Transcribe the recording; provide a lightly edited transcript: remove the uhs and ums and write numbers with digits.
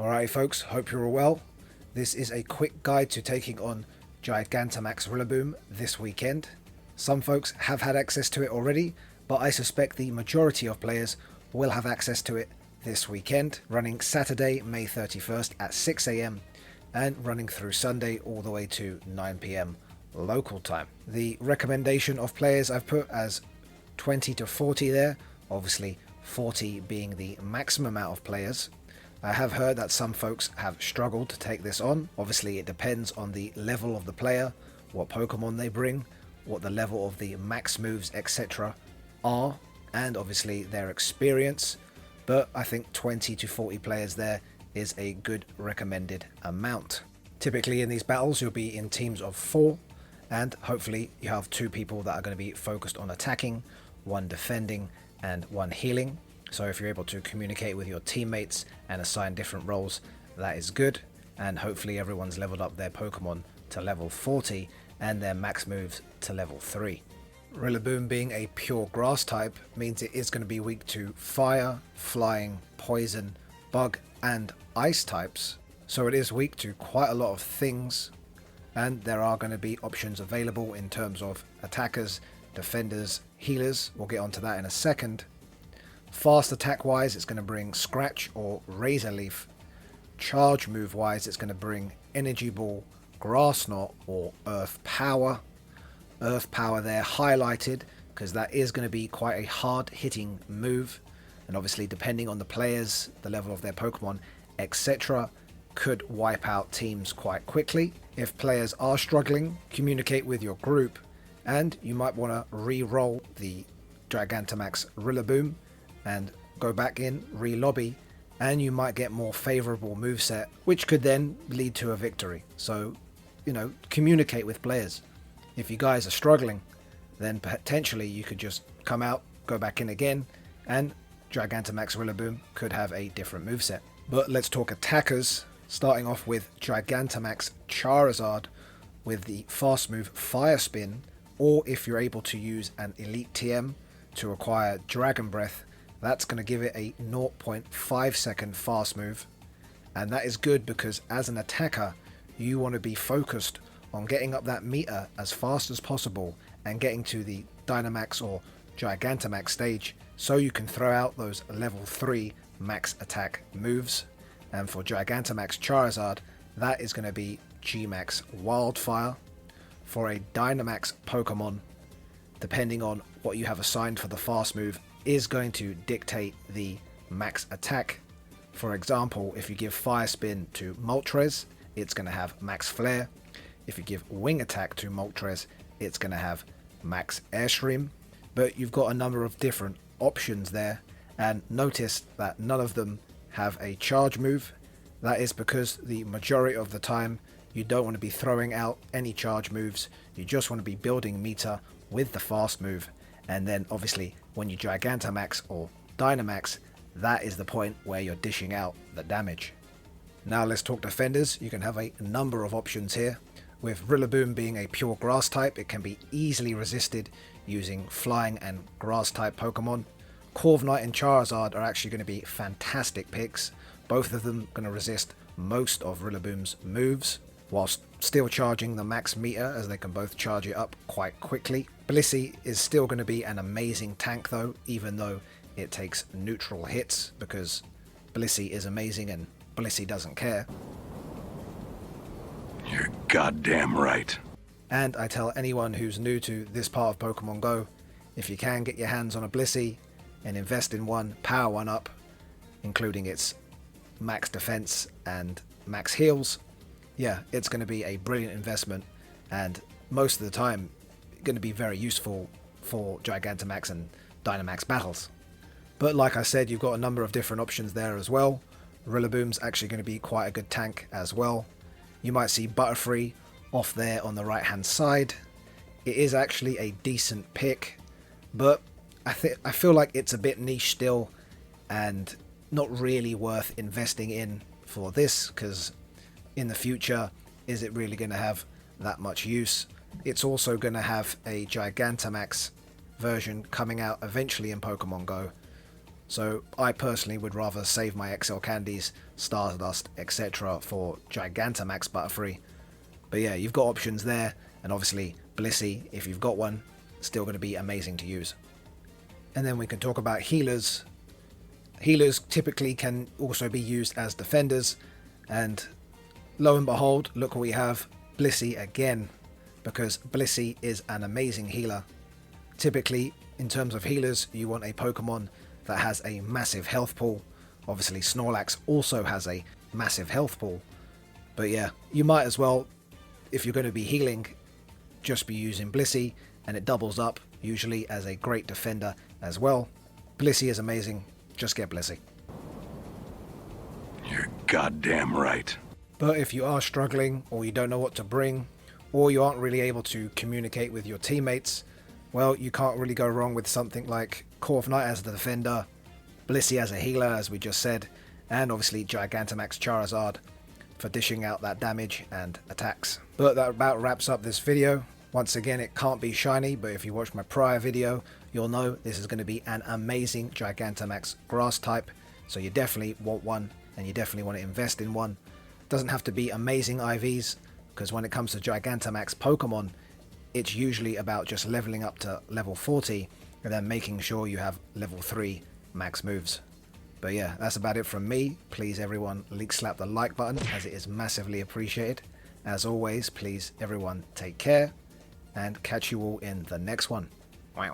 Alright folks, hope you're all well. This is a quick guide to taking on Gigantamax Rillaboom this weekend. Some folks have had access to it already, but I suspect the majority of players will have access to it this weekend, running Saturday, May 31st at 6 AM and running through Sunday all the way to 9 PM local time. The recommendation of players I've put as 20 to 40 there, obviously 40 being the maximum amount of players. I have heard that some folks have struggled to take this on. Obviously it depends on the level of the player, what Pokemon they bring, what the level of the max moves etc. are, and obviously their experience. But I think 20 to 40 players there is a good recommended amount. Typically in these battles you'll be in teams of 4, and hopefully you have 2 people that are going to be focused on attacking, 1 defending and 1 healing. So if you're able to communicate with your teammates and assign different roles, that is good, and hopefully everyone's leveled up their Pokemon to level 40 and their max moves to level 3. Rillaboom being a pure grass type means it is going to be weak to fire, flying, poison, bug and ice types, so it is weak to quite a lot of things, and there are going to be options available in terms of attackers, defenders, healers. We'll get onto that in a second. Fast attack wise it's going to bring Scratch or Razor Leaf. Charge move wise it's going to bring Energy Ball, Grass Knot or Earth Power. Earth Power there highlighted because that is going to be quite a hard hitting move, and obviously depending on the players, the level of their Pokemon etc. could wipe out teams quite quickly. If players are struggling, communicate with your group, and you might want to re-roll the Gigantamax Rillaboom and go back in, re-lobby, and you might get more favourable moveset, which could then lead to a victory. So, communicate with players. If you guys are struggling, then potentially you could just come out, go back in again, and Gigantamax Rillaboom could have a different moveset. But let's talk attackers, starting off with Gigantamax Charizard with the fast move Fire Spin, or if you're able to use an Elite TM to acquire Dragon Breath, that's going to give it a 0.5 second fast move, and that is good because as an attacker you want to be focused on getting up that meter as fast as possible and getting to the Dynamax or Gigantamax stage so you can throw out those level 3 max attack moves. And for Gigantamax Charizard, that is going to be G-Max Wildfire. For a Dynamax Pokemon, depending on what you have assigned for the fast move, is going to dictate the max attack. For example, if you give Fire Spin to Moltres, it's going to have max flare. If you give Wing Attack to Moltres, it's going to have max Airstream. But you've got a number of different options there, and notice that none of them have a charge move. That is because the majority of the time you don't want to be throwing out any charge moves, you just want to be building meter with the fast move, and then obviously when you Gigantamax or Dynamax, that is the point where you're dishing out the damage. Now let's talk defenders. You can have a number of options here. With Rillaboom being a pure grass type, it can be easily resisted using flying and grass type Pokemon. Corviknight and Charizard are actually going to be fantastic picks. Both of them going to resist most of Rillaboom's moves, whilst still charging the max meter as they can both charge it up quite quickly. Blissey is still going to be an amazing tank though, even though it takes neutral hits, because Blissey is amazing and Blissey doesn't care. You're goddamn right. And I tell anyone who's new to this part of Pokemon Go, if you can get your hands on a Blissey and invest in one, power one up, including its max defense and max heals, yeah, it's going to be a brilliant investment, and most of the time going to be very useful for Gigantamax and Dynamax battles. But like I said, you've got a number of different options there as well. Rillaboom's actually going to be quite a good tank as well. You might see Butterfree off there on the right hand side. It is actually a decent pick, but I feel like it's a bit niche still and not really worth investing in for this, because in the future, is it really going to have that much use? It's also going to have a Gigantamax version coming out eventually in Pokemon Go, So I personally would rather save my XL Candies, Stardust, etc. for Gigantamax Butterfree. But yeah, you've got options there, and obviously Blissey, if you've got one, still going to be amazing to use. And then we can talk about healers. Healers typically can also be used as defenders, and lo and behold, look what we have, Blissey again, because Blissey is an amazing healer. Typically, in terms of healers, you want a Pokemon that has a massive health pool. Obviously Snorlax also has a massive health pool, but yeah, you might as well, if you're going to be healing, just be using Blissey, and it doubles up usually as a great defender as well. Blissey is amazing, just get Blissey. You're goddamn right. But if you are struggling, or you don't know what to bring, or you aren't really able to communicate with your teammates, well, you can't really go wrong with something like Corviknight as the defender, Blissey as a healer, as we just said, and obviously Gigantamax Charizard for dishing out that damage and attacks. But that about wraps up this video. Once again, it can't be shiny, but if you watch my prior video, you'll know this is going to be an amazing Gigantamax grass type, so you definitely want one, and you definitely want to invest in one. Doesn't have to be amazing IVs, because when it comes to Gigantamax Pokemon, it's usually about just leveling up to level 40 and then making sure you have level 3 max moves. But yeah, that's about it from me. Please everyone, leak slap the like button, as it is massively appreciated. As always, please everyone take care, and catch you all in the next one. Wait.